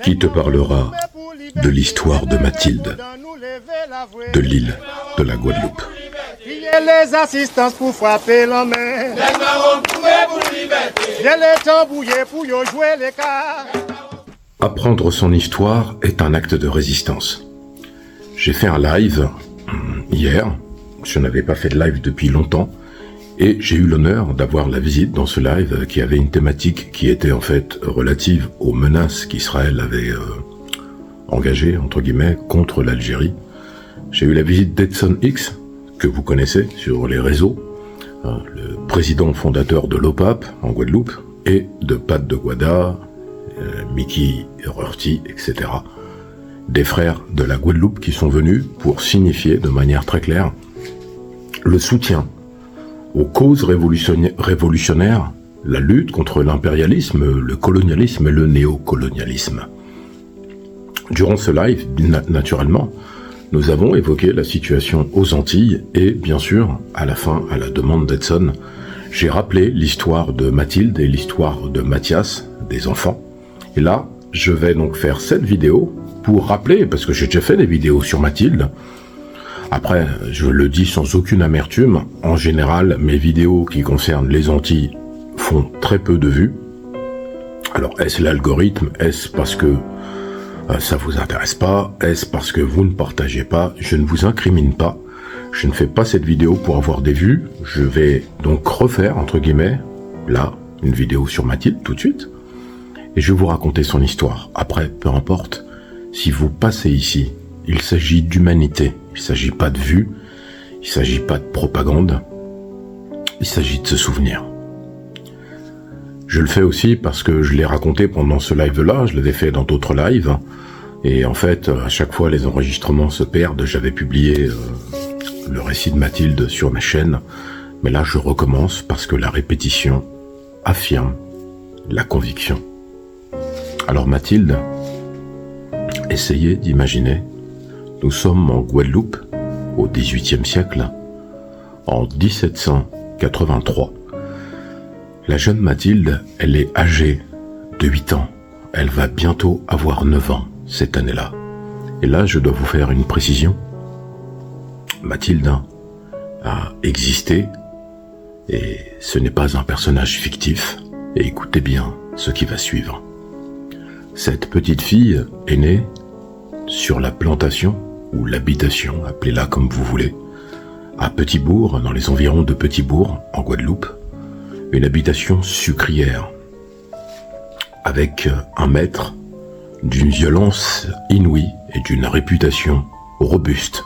qui te parlera de l'histoire de Mathilde, de l'île de la Guadeloupe. Les assistances pour frapper la main. Les marrons pour liberté. Les tambouillés pour jouer les cartes. Apprendre son histoire est un acte de résistance. J'ai fait un live hier, je n'avais pas fait de live depuis longtemps, et j'ai eu l'honneur d'avoir la visite dans ce live qui avait une thématique qui était en fait relative aux menaces qu'Israël avait engagées, entre guillemets, contre l'Algérie. J'ai eu la visite d'Edson X, que vous connaissez sur les réseaux, le président fondateur de l'OPAP en Guadeloupe, et de Pat de Guada, Mickey Rorty, etc. Des frères de la Guadeloupe qui sont venus pour signifier de manière très claire le soutien aux causes révolutionnaires, la lutte contre l'impérialisme, le colonialisme et le néocolonialisme. Durant ce live, naturellement, nous avons évoqué la situation aux Antilles et, bien sûr, à la fin, à la demande d'Edson, j'ai rappelé l'histoire de Mathilde et l'histoire de Mathias, des enfants. Et là, je vais donc faire cette vidéo pour rappeler, parce que j'ai déjà fait des vidéos sur Mathilde. Après, je le dis sans aucune amertume, en général, mes vidéos qui concernent les Antilles font très peu de vues. Alors, est-ce l'algorithme? Est-ce parce que ça vous intéresse pas? Est-ce parce que vous ne partagez pas? Je ne vous incrimine pas. Je ne fais pas cette vidéo pour avoir des vues. Je vais donc refaire, entre guillemets, là, une vidéo sur Mathilde tout de suite. Et je vais vous raconter son histoire. Après, peu importe, si vous passez ici, il s'agit d'humanité. Il ne s'agit pas de vues. Il ne s'agit pas de propagande. Il s'agit de se souvenir. Je le fais aussi parce que je l'ai raconté pendant ce live-là, je l'avais fait dans d'autres lives, et en fait, à chaque fois, les enregistrements se perdent. J'avais publié le récit de Mathilde sur ma chaîne, mais là, je recommence parce que la répétition affirme la conviction. Alors Mathilde, essayez d'imaginer, nous sommes en Guadeloupe, au XVIIIe siècle, en 1783. La jeune Mathilde, elle est âgée de 8 ans. Elle va bientôt avoir 9 ans cette année-là. Et là, je dois vous faire une précision. Mathilde a existé et ce n'est pas un personnage fictif. Et écoutez bien ce qui va suivre. Cette petite fille est née sur la plantation ou l'habitation, appelez-la comme vous voulez, à Petit-Bourg, dans les environs de Petit-Bourg, en Guadeloupe. Une habitation sucrière, avec un maître d'une violence inouïe et d'une réputation robuste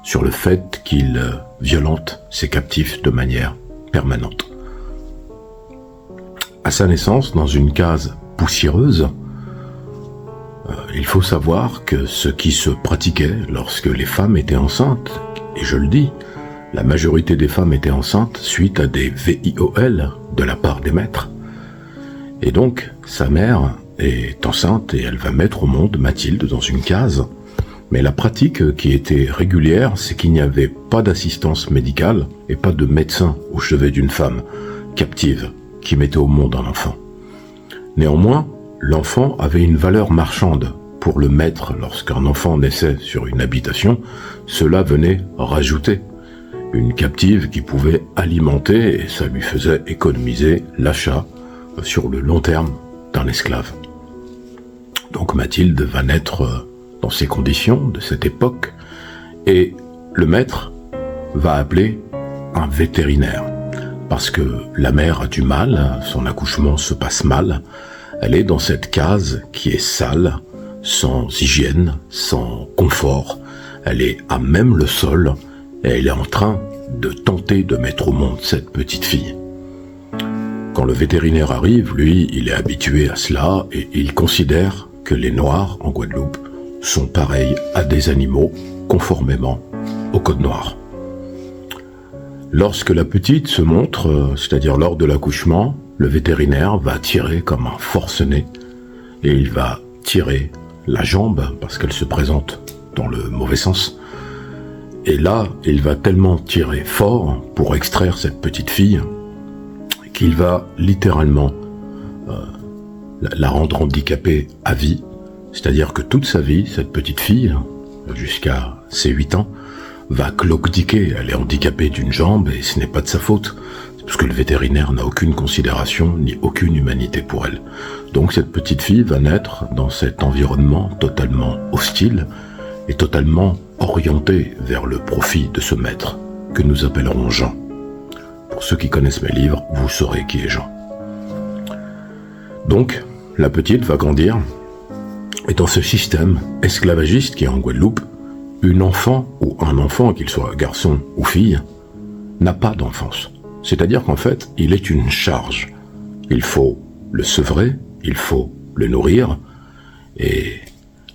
sur le fait qu'il violente ses captifs de manière permanente. À sa naissance, dans une case poussiéreuse, il faut savoir que ce qui se pratiquait lorsque les femmes étaient enceintes, et je le dis, la majorité des femmes étaient enceintes suite à des VIOL de la part des maîtres. Et donc, sa mère est enceinte et elle va mettre au monde Mathilde dans une case. Mais la pratique qui était régulière, c'est qu'il n'y avait pas d'assistance médicale et pas de médecin au chevet d'une femme captive qui mettait au monde un enfant. Néanmoins, l'enfant avait une valeur marchande. Pour le maître, lorsqu'un enfant naissait sur une habitation, cela venait rajouter une captive qui pouvait alimenter et ça lui faisait économiser l'achat sur le long terme d'un esclave. Donc Mathilde va naître dans ces conditions de cette époque et le maître va appeler un vétérinaire parce que la mère a du mal, son accouchement se passe mal, elle est dans cette case qui est sale, sans hygiène, sans confort, elle est à même le sol et elle est en train de tenter de mettre au monde cette petite fille. Quand le vétérinaire arrive, lui, il est habitué à cela et il considère que les Noirs en Guadeloupe sont pareils à des animaux conformément au code noir. Lorsque la petite se montre, c'est-à-dire lors de l'accouchement, le vétérinaire va tirer comme un forcené et il va tirer la jambe parce qu'elle se présente dans le mauvais sens. Et là, il va tellement tirer fort pour extraire cette petite fille qu'il va littéralement la rendre handicapée à vie C'est-à-dire que toute sa vie, cette petite fille, jusqu'à ses 8 ans, va cloquediquer. Elle est handicapée d'une jambe et ce n'est pas de sa faute. C'est parce que le vétérinaire n'a aucune considération ni aucune humanité pour elle. Donc cette petite fille va naître dans cet environnement totalement hostile et totalement orienté vers le profit de ce maître que nous appellerons Jean. Pour ceux qui connaissent mes livres, vous saurez qui est Jean. Donc, la petite va grandir, et dans ce système esclavagiste qui est en Guadeloupe, une enfant ou un enfant, qu'il soit garçon ou fille, n'a pas d'enfance. C'est-à-dire qu'en fait, il est une charge. Il faut le sevrer, il faut le nourrir, et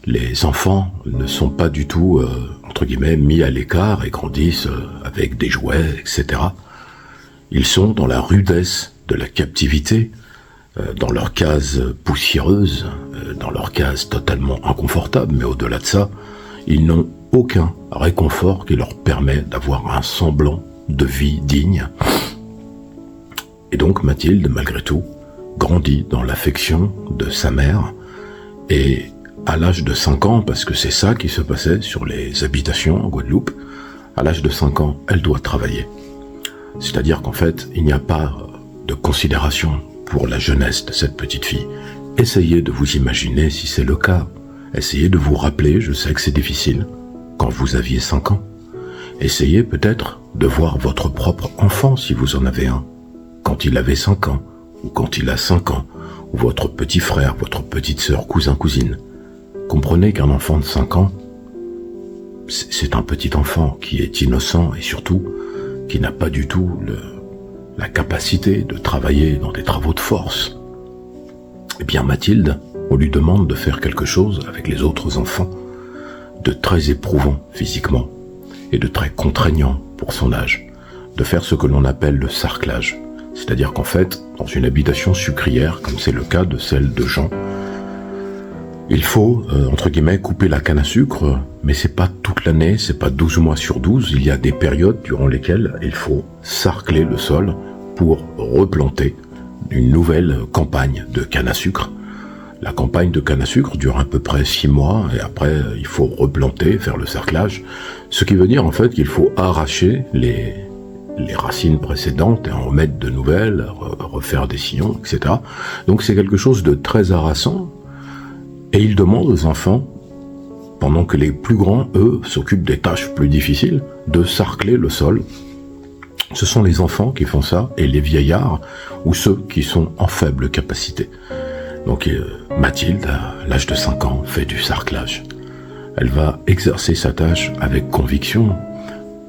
les enfants ne sont pas du tout, entre guillemets, mis à l'écart et grandissent avec des jouets, etc. Ils sont dans la rudesse de la captivité, dans leur case poussiéreuse, dans leur case totalement inconfortable, mais au-delà de ça, ils n'ont aucun réconfort qui leur permet d'avoir un semblant de vie digne. Et donc Mathilde, malgré tout, grandit dans l'affection de sa mère, et à l'âge de 5 ans, parce que c'est ça qui se passait sur les habitations en Guadeloupe, à l'âge de 5 ans, elle doit travailler. C'est-à-dire qu'en fait, il n'y a pas de considération pour la jeunesse de cette petite fille. Essayez de vous imaginer si c'est le cas. Essayez de vous rappeler, je sais que c'est difficile, quand vous aviez 5 ans. Essayez peut-être de voir votre propre enfant, si vous en avez un, quand il avait 5 ans, ou quand il a 5 ans, ou votre petit frère, votre petite sœur, cousin, cousine. Comprenez qu'un enfant de 5 ans, c'est un petit enfant qui est innocent et surtout qui n'a pas du tout la capacité de travailler dans des travaux de force. Eh bien Mathilde, on lui demande de faire quelque chose avec les autres enfants de très éprouvant physiquement et de très contraignant pour son âge, de faire ce que l'on appelle le sarclage. C'est-à-dire qu'en fait, dans une habitation sucrière, comme c'est le cas de celle de Jean, il faut, entre guillemets, couper la canne à sucre, mais c'est pas toute l'année, c'est pas 12 mois sur 12, il y a des périodes durant lesquelles il faut sarcler le sol pour replanter une nouvelle campagne de canne à sucre. La campagne de canne à sucre dure à peu près 6 mois, et après il faut replanter, faire le sarclage, ce qui veut dire en fait qu'il faut arracher les racines précédentes et en remettre de nouvelles, refaire des sillons, etc. Donc c'est quelque chose de très harassant. Et il demande aux enfants, pendant que les plus grands, eux, s'occupent des tâches plus difficiles, de sarcler le sol. Ce sont les enfants qui font ça, et les vieillards, ou ceux qui sont en faible capacité. Donc Mathilde, à l'âge de 5 ans, fait du sarclage. Elle va exercer sa tâche avec conviction,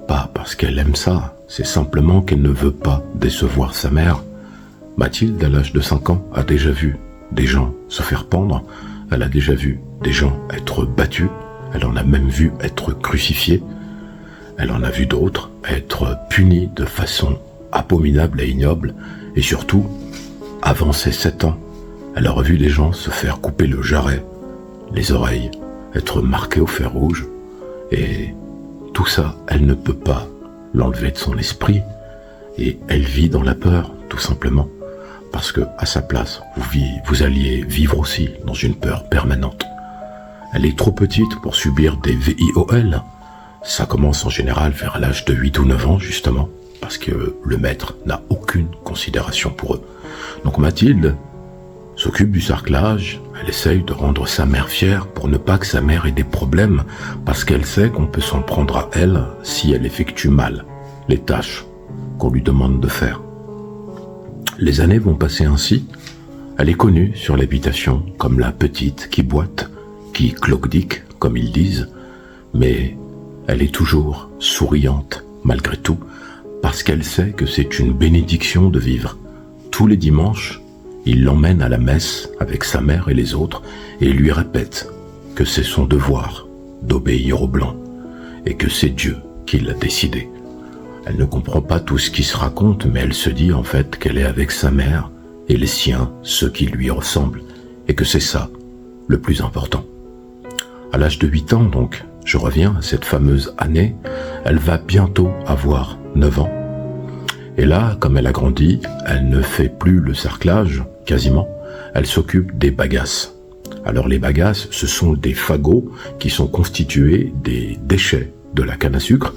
pas parce qu'elle aime ça, c'est simplement qu'elle ne veut pas décevoir sa mère. Mathilde, à l'âge de 5 ans, a déjà vu des gens se faire pendre. Elle a déjà vu des gens être battus, elle en a même vu être crucifiés, elle en a vu d'autres être punis de façon abominable et ignoble, et surtout, avant ses 7 ans, elle a revu des gens se faire couper le jarret, les oreilles, être marqués au fer rouge, et tout ça, elle ne peut pas l'enlever de son esprit, et elle vit dans la peur, tout simplement. Parce que, à sa place, vous alliez vivre aussi dans une peur permanente. Elle est trop petite pour subir des VIOL. Ça commence en général vers l'âge de 8 ou 9 ans, justement, parce que le maître n'a aucune considération pour eux. Donc Mathilde s'occupe du sarclage, elle essaye de rendre sa mère fière pour ne pas que sa mère ait des problèmes, parce qu'elle sait qu'on peut s'en prendre à elle si elle effectue mal les tâches qu'on lui demande de faire. Les années vont passer ainsi. Elle est connue sur l'habitation comme la petite qui boite, qui cloquedique, comme ils disent, mais elle est toujours souriante, malgré tout, parce qu'elle sait que c'est une bénédiction de vivre. Tous les dimanches, il l'emmène à la messe avec sa mère et les autres, et lui répète que c'est son devoir d'obéir au blanc, et que c'est Dieu qui l'a décidé. Elle ne comprend pas tout ce qui se raconte, mais elle se dit en fait qu'elle est avec sa mère et les siens, ceux qui lui ressemblent, et que c'est ça le plus important. À l'âge de 8 ans donc, je reviens à cette fameuse année, elle va bientôt avoir 9 ans. Et là, comme elle a grandi, elle ne fait plus le sarclage, quasiment, elle s'occupe des bagasses. Alors les bagasses, ce sont des fagots qui sont constitués des déchets de la canne à sucre,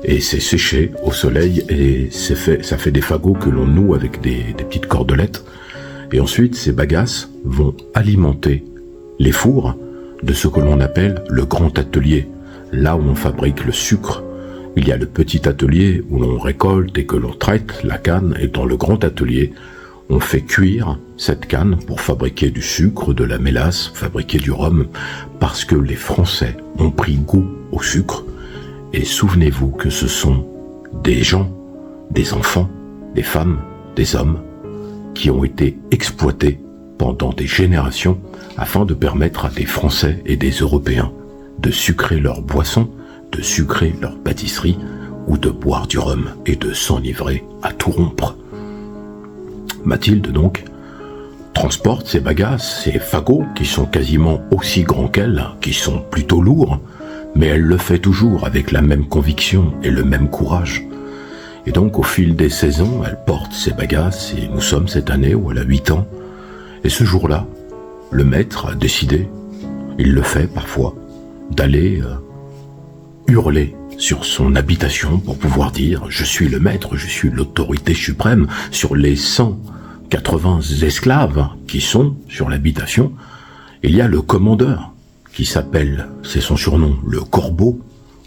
et c'est séché au soleil, et ça fait des fagots que l'on noue avec des petites cordelettes. Et ensuite, ces bagasses vont alimenter les fours de ce que l'on appelle le grand atelier, là où on fabrique le sucre. Il y a le petit atelier où l'on récolte et que l'on traite la canne, et dans le grand atelier, on fait cuire cette canne pour fabriquer du sucre, de la mélasse, fabriquer du rhum, parce que les Français ont pris goût au sucre. Et souvenez-vous que ce sont des gens, des enfants, des femmes, des hommes, qui ont été exploités pendant des générations afin de permettre à des Français et des Européens de sucrer leurs boissons, de sucrer leurs pâtisseries ou de boire du rhum et de s'enivrer à tout rompre. Mathilde, donc, transporte ces bagasses, ces fagots qui sont quasiment aussi grands qu'elle, qui sont plutôt lourds, mais elle le fait toujours avec la même conviction et le même courage. Et donc, au fil des saisons, elle porte ses bagasses, et nous sommes cette année où elle a 8 ans. Et ce jour-là, le maître a décidé, il le fait parfois, d'aller hurler sur son habitation pour pouvoir dire « Je suis le maître, je suis l'autorité suprême sur les 180 esclaves qui sont sur l'habitation. » Il y a le commandeur qui s'appelle, c'est son surnom, le Corbeau,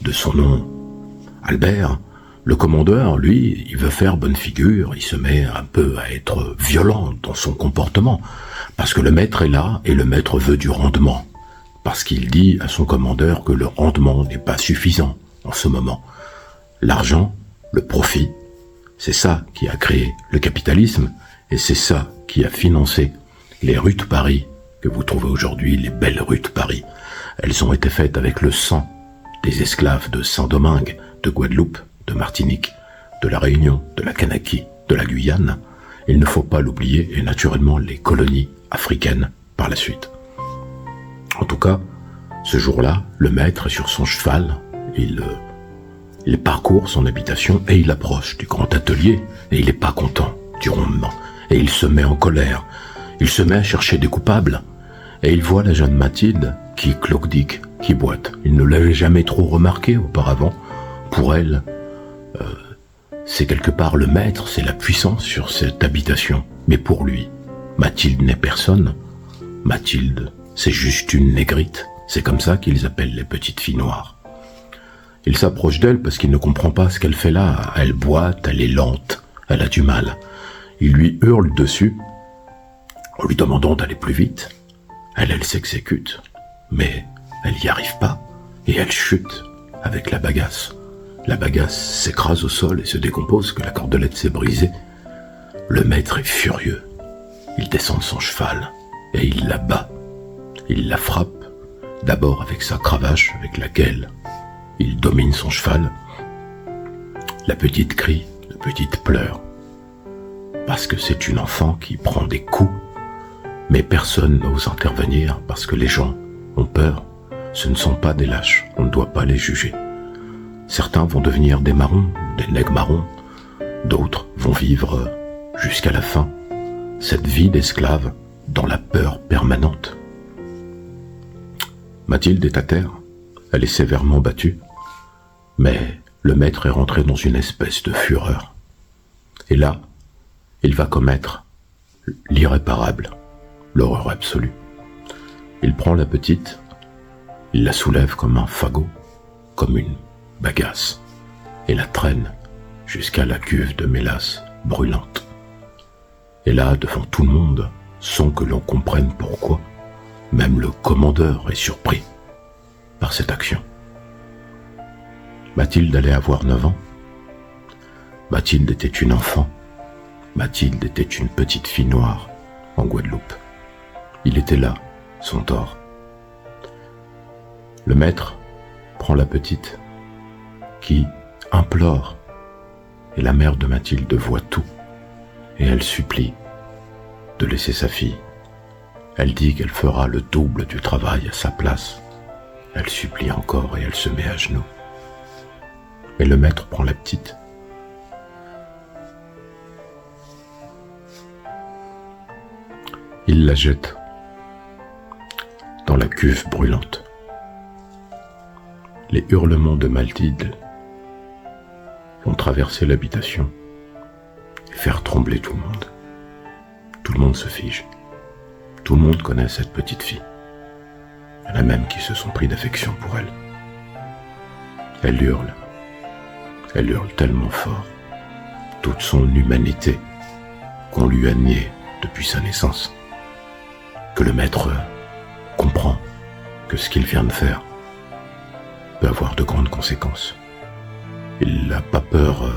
de son nom Albert. Le commandeur, lui, il veut faire bonne figure, il se met un peu à être violent dans son comportement, parce que le maître est là et le maître veut du rendement, parce qu'il dit à son commandeur que le rendement n'est pas suffisant en ce moment. L'argent, le profit, c'est ça qui a créé le capitalisme, et c'est ça qui a financé les rues de Paris que vous trouvez aujourd'hui, les belles rues de Paris. Elles ont été faites avec le sang des esclaves de Saint-Domingue, de Guadeloupe, de Martinique, de la Réunion, de la Kanaki, de la Guyane. Il ne faut pas l'oublier, et naturellement les colonies africaines par la suite. En tout cas, ce jour-là, le maître est sur son cheval, il parcourt son habitation et il approche du grand atelier, et il n'est pas content du rendement, et il se met en colère, il se met à chercher des coupables, et il voit la jeune Mathilde qui cloque-dique, qui boite. Il ne l'avait jamais trop remarqué auparavant. Pour elle, c'est quelque part le maître, c'est la puissance sur cette habitation. Mais pour lui, Mathilde n'est personne. Mathilde, c'est juste une négrite. C'est comme ça qu'ils appellent les petites filles noires. Il s'approche d'elle parce qu'il ne comprend pas ce qu'elle fait là. Elle boite, elle est lente, elle a du mal. Il lui hurle dessus, en lui demandant d'aller plus vite. Elle s'exécute, mais elle n'y arrive pas, et elle chute avec la bagasse. La bagasse s'écrase au sol et se décompose, que la cordelette s'est brisée. Le maître est furieux. Il descend de son cheval, et il la bat. Il la frappe, d'abord avec sa cravache, avec laquelle il domine son cheval. La petite crie, la petite pleure, parce que c'est une enfant qui prend des coups. Mais personne n'ose intervenir parce que les gens ont peur. Ce ne sont pas des lâches, on ne doit pas les juger. Certains vont devenir des marrons, des nègres marrons. D'autres vont vivre jusqu'à la fin cette vie d'esclave dans la peur permanente. Mathilde est à terre, elle est sévèrement battue, mais le maître est rentré dans une espèce de fureur. Et là, il va commettre l'irréparable. L'horreur absolue. Il prend la petite, il la soulève comme un fagot, comme une bagasse, et la traîne jusqu'à la cuve de mélasse brûlante. Et là, devant tout le monde, sans que l'on comprenne pourquoi, même le commandeur est surpris par cette action. Mathilde allait avoir 9 ans. Mathilde était une enfant. Mathilde était une petite fille noire en Guadeloupe. Il était là, son tort. Le maître prend la petite, qui implore, et la mère de Mathilde voit tout, et elle supplie de laisser sa fille. Elle dit qu'elle fera le double du travail à sa place. Elle supplie encore et elle se met à genoux. Et le maître prend la petite. Il la jette. dans la cuve brûlante. Les hurlements de Mathilde vont traverser l'habitation et faire trembler tout le monde. Tout le monde se fige. Tout le monde connaît cette petite fille. Il y en a même qui se sont pris d'affection pour elle. Elle hurle. Elle hurle tellement fort. Toute son humanité qu'on lui a niée depuis sa naissance. Que le maître comprend que ce qu'il vient de faire peut avoir de grandes conséquences. Il n'a pas peur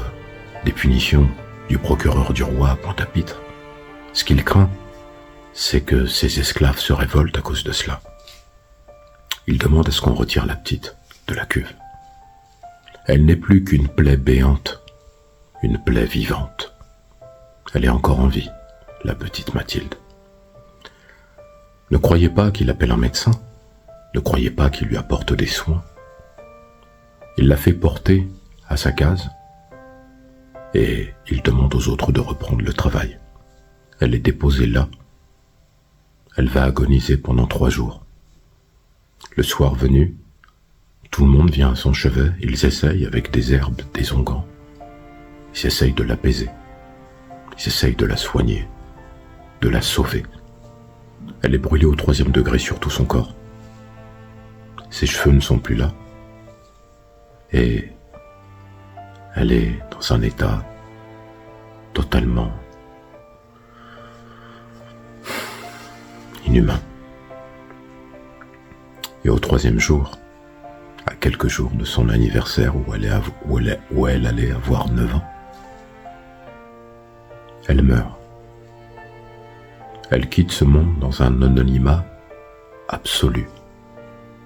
des punitions du procureur du roi à Pointe-à-Pitre. Ce qu'il craint, c'est que ses esclaves se révoltent à cause de cela. Il demande à ce qu'on retire la petite de la cuve. Elle n'est plus qu'une plaie béante, une plaie vivante. Elle est encore en vie, la petite Mathilde. Ne croyez pas qu'il appelle un médecin, ne croyez pas qu'il lui apporte des soins. Il l'a fait porter à sa case et il demande aux autres de reprendre le travail. Elle est déposée là. Elle va agoniser pendant 3 jours. Le soir venu, tout le monde vient à son chevet, ils essayent avec des herbes, des onguents. Ils essayent de l'apaiser. Ils essayent de la soigner, de la sauver. Elle est brûlée au 3e degré sur tout son corps. Ses cheveux ne sont plus là. Et elle est dans un état totalement inhumain. Et au 3e jour, à quelques jours de son anniversaire où elle allait avoir 9 ans, elle meurt. Elle quitte ce monde dans un anonymat absolu,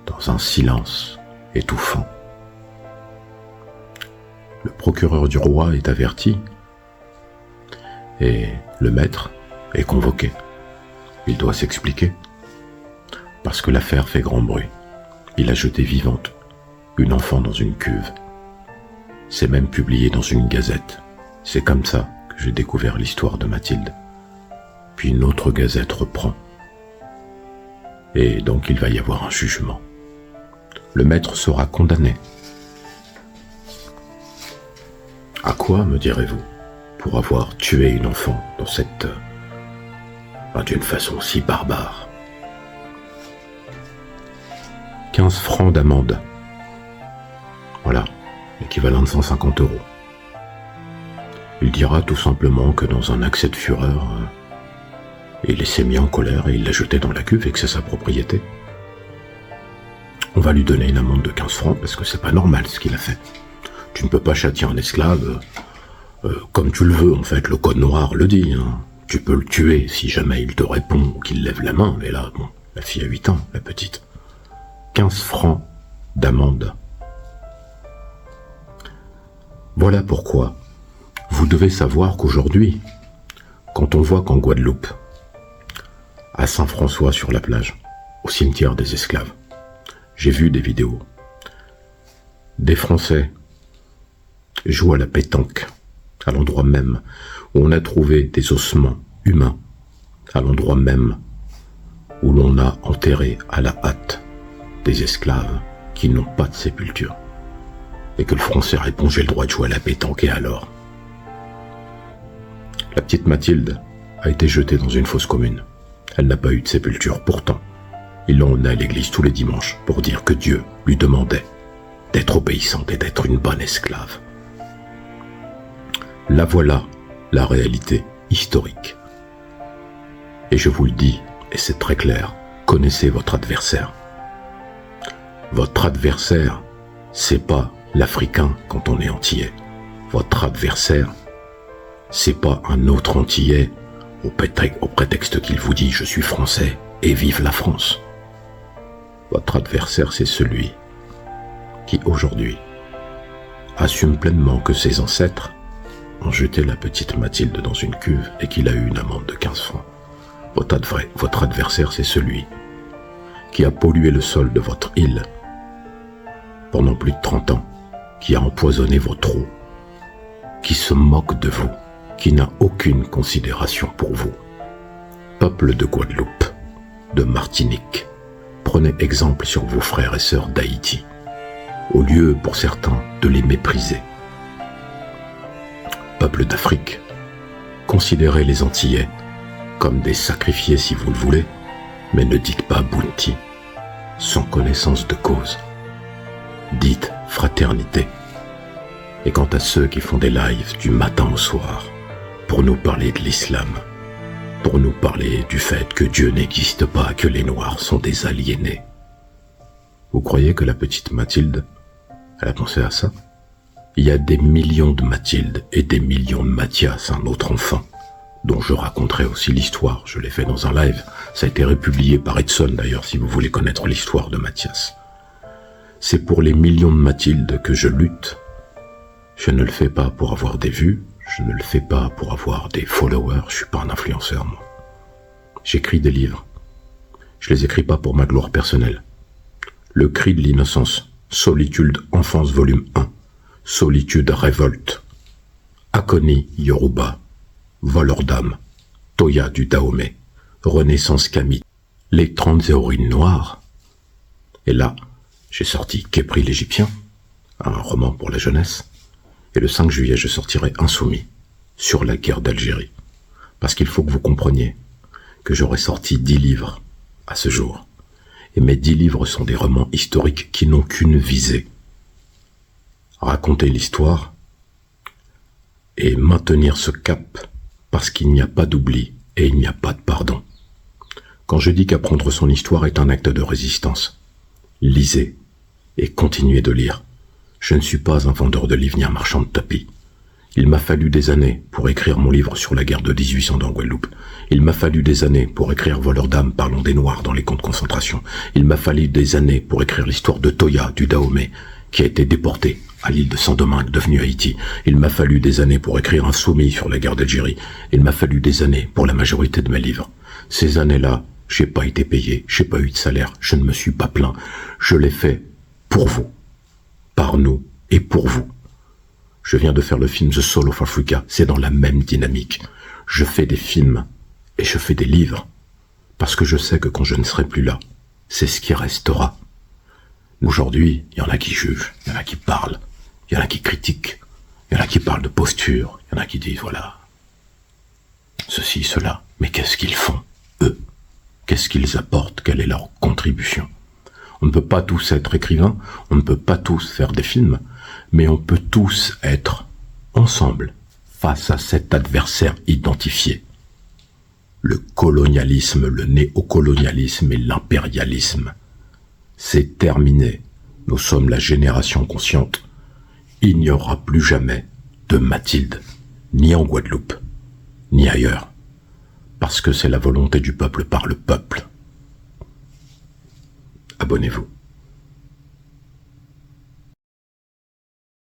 dans un silence étouffant. Le procureur du roi est averti et le maître est convoqué. Il doit s'expliquer parce que l'affaire fait grand bruit. Il a jeté vivante une enfant dans une cuve. C'est même publié dans une gazette. C'est comme ça que j'ai découvert l'histoire de Mathilde. Puis une autre gazette reprend. Et donc il va y avoir un jugement. Le maître sera condamné. À quoi, me direz-vous, pour avoir tué une enfant dans d'une façon si barbare? 15 francs d'amende. Voilà, l'équivalent de 150 €. Il dira tout simplement que dans un accès de fureur, il s'est mis en colère et il l'a jeté dans la cuve et que c'est sa propriété. On va lui donner une amende de 15 francs parce que c'est pas normal ce qu'il a fait. Tu ne peux pas châtier un esclave comme tu le veux, en fait, le code noir le dit. Hein. Tu peux le tuer si jamais il te répond ou qu'il lève la main, mais là, bon, la fille a 8 ans, la petite. 15 francs d'amende. Voilà pourquoi vous devez savoir qu'aujourd'hui, quand on voit qu'en Guadeloupe, à Saint-François sur la plage, au cimetière des esclaves, j'ai vu des vidéos, des Français jouent à la pétanque, à l'endroit même où on a trouvé des ossements humains, à l'endroit même où l'on a enterré à la hâte des esclaves qui n'ont pas de sépulture. Et que le Français répond, j'ai le droit de jouer à la pétanque, et alors? La petite Mathilde a été jetée dans une fosse commune. Elle n'a pas eu de sépulture. Pourtant, ils l'ont emmenée à l'église tous les dimanches pour dire que Dieu lui demandait d'être obéissante et d'être une bonne esclave. Là voilà la réalité historique. Et je vous le dis, et c'est très clair, connaissez votre adversaire. Votre adversaire, c'est pas l'Africain quand on est antillais. Votre adversaire, c'est pas un autre antillais au prétexte qu'il vous dit « je suis français et vive la France ». Votre adversaire, c'est celui qui, aujourd'hui, assume pleinement que ses ancêtres ont jeté la petite Mathilde dans une cuve et qu'il a eu une amende de 15 francs. Votre adversaire, c'est celui qui a pollué le sol de votre île pendant plus de 30 ans, qui a empoisonné votre eau, qui se moque de vous, qui n'a aucune considération pour vous. Peuple de Guadeloupe, de Martinique, prenez exemple sur vos frères et sœurs d'Haïti, au lieu, pour certains, de les mépriser. Peuple d'Afrique, considérez les Antillais comme des sacrifiés si vous le voulez, mais ne dites pas bounty, sans connaissance de cause. Dites fraternité. Et quant à ceux qui font des lives du matin au soir, pour nous parler de l'islam, pour nous parler du fait que Dieu n'existe pas, que les Noirs sont des aliénés. Vous croyez que la petite Mathilde, elle a pensé à ça? Il y a des millions de Mathilde et des millions de Mathias, un autre enfant, dont je raconterai aussi l'histoire. Je l'ai fait dans un live. Ça a été republié par Edson d'ailleurs, si vous voulez connaître l'histoire de Mathias. C'est pour les millions de Mathilde que je lutte. Je ne le fais pas pour avoir des vues, je ne le fais pas pour avoir des followers, je suis pas un influenceur moi. J'écris des livres. Je les écris pas pour ma gloire personnelle. Le cri de l'innocence, Solitude, enfance volume 1, Solitude, révolte, Akoni, Yoruba, Voleur d'âme, Toya du Dahomey, Renaissance Camille, les 30 héroïnes noires. Et là, j'ai sorti Képri l'Égyptien, un roman pour la jeunesse. Et le 5 juillet, je sortirai Insoumis, sur la guerre d'Algérie. Parce qu'il faut que vous compreniez que j'aurais sorti 10 livres à ce jour. Et mes 10 livres sont des romans historiques qui n'ont qu'une visée. Raconter l'histoire et maintenir ce cap, parce qu'il n'y a pas d'oubli et il n'y a pas de pardon. Quand je dis qu'apprendre son histoire est un acte de résistance, lisez et continuez de lire. Je ne suis pas un vendeur de livres ni un marchand de tapis. Il m'a fallu des années pour écrire mon livre sur la guerre de 1800 en Guadeloupe. Il m'a fallu des années pour écrire Voleur d'âme, parlons des Noirs dans les camps de concentration. Il m'a fallu des années pour écrire l'histoire de Toya du Dahomey, qui a été déporté à l'île de Saint-Domingue, devenue Haïti. Il m'a fallu des années pour écrire Insoumis sur la guerre d'Algérie. Il m'a fallu des années pour la majorité de mes livres. Ces années-là, j'ai pas été payé, j'ai pas eu de salaire, je ne me suis pas plaint. Je l'ai fait pour vous. Par nous et pour vous. Je viens de faire le film The Soul of Africa, c'est dans la même dynamique. Je fais des films et je fais des livres parce que je sais que quand je ne serai plus là, c'est ce qui restera. Aujourd'hui, il y en a qui jugent, il y en a qui parlent, il y en a qui critiquent, il y en a qui parlent de posture, il y en a qui disent voilà, ceci, cela, mais qu'est-ce qu'ils font, eux? Qu'est-ce qu'ils apportent? Quelle est leur contribution? On ne peut pas tous être écrivains, on ne peut pas tous faire des films, mais on peut tous être ensemble face à cet adversaire identifié. Le colonialisme, le néocolonialisme et l'impérialisme. C'est terminé. Nous sommes la génération consciente. Il n'y aura plus jamais de Mathilde, ni en Guadeloupe, ni ailleurs. Parce que c'est la volonté du peuple par le peuple. Abonnez-vous.